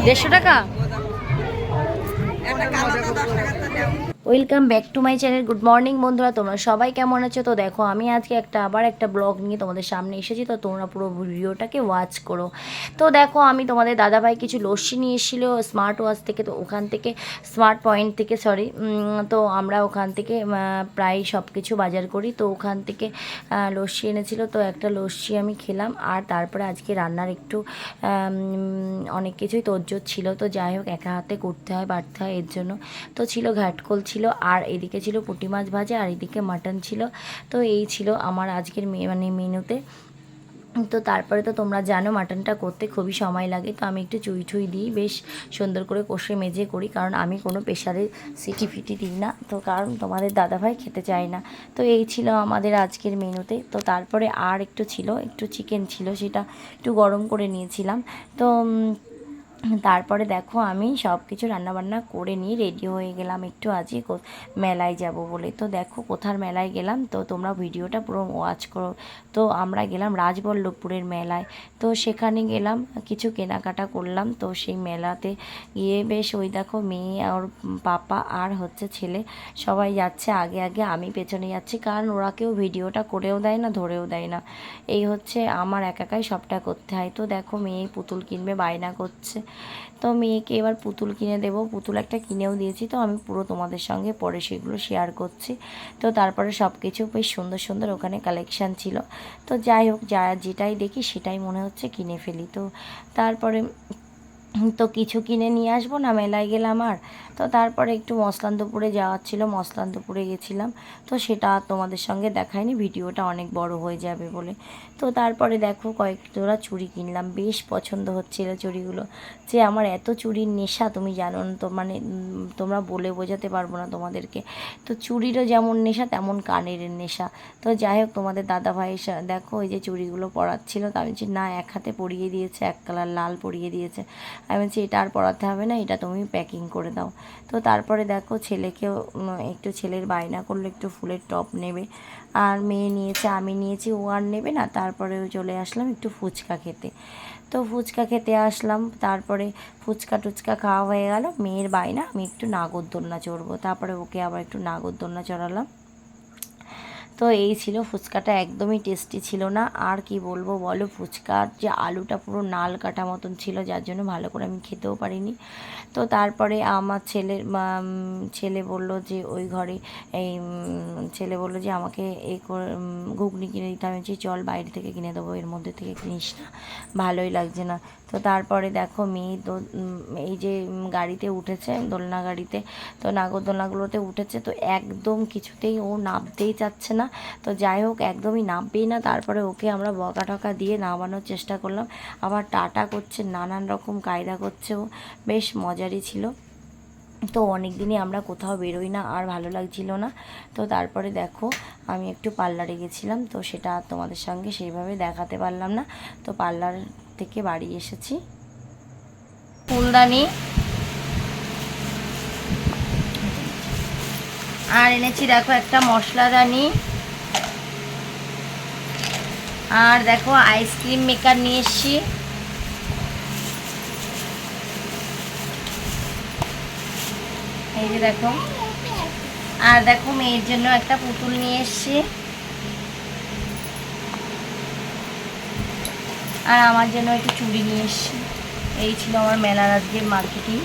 150 টাকা। Welcome back to my channel. Good morning বন্ধুরা, তোমরা সবাই কেমন আছো? তো দেখো আমি আজকে আবার একটা ব্লগ নিয়ে তোমাদের সামনে এসেছি, তো তোমরা পুরো ভিডিওটাকে ওয়াচ করো। তো দেখো আমি তোমাদের দাদাভাই কিছু লস্যি নিয়ে এসেছিলো স্মার্ট ওয়াচ থেকে, তো ওখান থেকে স্মার্ট পয়েন্ট থেকে সরি, তো আমরা ওখান থেকে প্রায় সব কিছু বাজার করি, তো ওখান থেকে লস্যি এনেছিল, তো একটা লস্যি আমি খেলাম। আর তারপরে আজকে রান্নার একটু অনেক কিছুই তোড়জোড় ছিল, তো যাই হোক একা হাতে করতে হয় বাড়তে হয়, এর জন্য তো ছিল ঘাটকোল ছিল, আর এদিকে ছিল পুঁটি মাছ ভাজা, আর এদিকে মাটন ছিল। তো এই ছিল আমার আজকের মেনুতে। তো তারপরে তো তোমরা জানো মাটনটা করতে খুবই সময় লাগে, তো আমি একটু চুই দিই, বেশ সুন্দর করে কষে মেজে করি, কারণ আমি কোনো প্রেশারে সিটি ফিটি দিই না, তো কারণ তোমাদের দাদাভাই খেতে চায় না। তো এই ছিল আমাদের আজকের মেনুতে। তো তারপরে আর একটু চিকেন ছিল, সেটা একটু গরম করে নিয়েছিলাম। তো তারপরে দেখো আমি সব কিছু রান্নাবান্না করে নিয়ে রেডি হয়ে গেলাম একটু আজকে মেলায় যাব বলে। তো দেখো কোথার মেলায় গেলাম, তো তোমরা ভিডিওটা পুরো ওয়াচ করো। তো আমরা গেলাম রাজবল্লভপুরের মেলায়, তো সেখানে গেলাম কিছু কেনাকাটা করলাম। তো সেই মেলাতে গিয়ে বেশ ওই দেখো মেয়ে আর পাপা আর হচ্ছে ছেলে সবাই যাচ্ছে আগে আগে, আমি পেছনে যাচ্ছি, কারণ ওরা কেউ ভিডিওটা করেও দেয় না ধরেও দেয় না, এই হচ্ছে আমার একাই সবটা করতে হয়। তো দেখো মেয়ে পুতুল কিনবে বায়না করছে, তো মেয়েকে এবার পুতুল কিনে দেবো, পুতুল একটা কিনেও দিয়েছি, তো আমি পুরো তোমাদের সঙ্গে পরে সেগুলো শেয়ার করছি। তো তারপরে সব কিছু বেশ সুন্দর সুন্দর ওখানে কালেকশান ছিল, তো যাই হোক যেটাই দেখি সেটাই মনে হচ্ছে কিনে ফেলি। তো তারপরে তো কিছু কিনে নিয়ে আসবো না, মেলায় গেলাম। আর তো তারপরে একটু মসলান্দপুরে যাওয়ার ছিল, মসলান্দপুরে গেছিলাম, তো সেটা তোমাদের সঙ্গে দেখায়নি, ভিডিওটা অনেক বড় হয়ে যাবে বলে। তো তারপরে দেখো কয়েক জোড়া চুড়ি কিনলাম, বেশ পছন্দ হচ্ছিল চুড়িগুলো, যে আমার এত চুড়ির নেশা তুমি জানো না, তো মানে তোমরা বলে বোঝাতে পারবো না তোমাদেরকে। তো চুড়িরও যেমন নেশা তেমন কানের নেশা। তো যাই হোক তোমাদের দাদাভাই দেখো ওই যে চুড়িগুলো পরাচ্ছিল, তো আমি বলছি না, এক হাতে পরিয়ে দিয়েছে, এক কালার লাল পরিয়ে দিয়েছে, আমি বলছি এটা আর পরাতে হবে না, এটা তুমি প্যাকিং করে দাও। তো তারপরে দেখো ছেলেকেও একটু, ছেলের বায়না করলো একটু ফুলের টপ নেবে, আর মেয়ে নিয়েছে, আমি নিয়েছি, ও আর নেবে না। তারপরেও চলে আসলাম একটু ফুচকা খেতে, তো ফুচকা খেতে আসলাম। তারপরে ফুচকা টুচকা খাওয়া হয়ে গেল, মেয়ের বায়না আমি একটু নাগরদোলনা চড়বো, তারপরে ওকে আবার একটু নাগরদোলনা চড়ালাম। তো এই ছিল ফুচকাটা, একদমই টেস্টি ছিল না, আর কি বলবো বলো, ফুচকার যে আলুটা পুরো নাল কাটা মতন ছিল, যার জন্য ভালো করে আমি খেতেও পারিনি। তো তারপরে আমার ছেলে বলল যে ওই ঘরে এই ছেলে বলল যে আমাকে এই ঘুগনি কিনে দিতে, আমি বলছি চল বাইরে থেকে কিনে দেবো, এর মধ্যে থেকে কিনিস না, ভালোই লাগছে না। তো তারপরে দেখো মেয়ে তো এই যে গাড়িতে উঠেছে, দোলনা গাড়িতে, তো নাগরদোলনাগুলোতে উঠেছে, তো একদম কিছুতেই ও নামতেই চাচ্ছে না। তো যাই হোক একদমই নামবেই না। তারপরে ওকে আমরা বকা টকা দিয়ে নামানোর চেষ্টা করলাম, আবার টাটা করছে, নানান রকম কায়দা করছে, ও বেশ মজারই ছিল। তো অনেক দিনই আমরা কোথাও বেরোই না, আর ভালো লাগছিল না। তো তারপরে দেখো আমি একটু পার্লারে গেছিলাম, তো সেটা তোমাদের সঙ্গে সেইভাবে দেখাতে পারলাম না। তো পার্লার থেকে বাড়ি এসেছি, ফুলদানি আর এনেছি দেখো একটা মশলাদানি, আর দেখো আইসক্রিম মেকার নিয়ে এসছি, এই যে দেখো, আর দেখো মেয়ের জন্য একটা পুতুল নিয়ে এসছি, আর আমার জন্য একটু চুড়ি নিয়ে এসছি। এই ছিল আমার মেলার আজকের মার্কেটিং।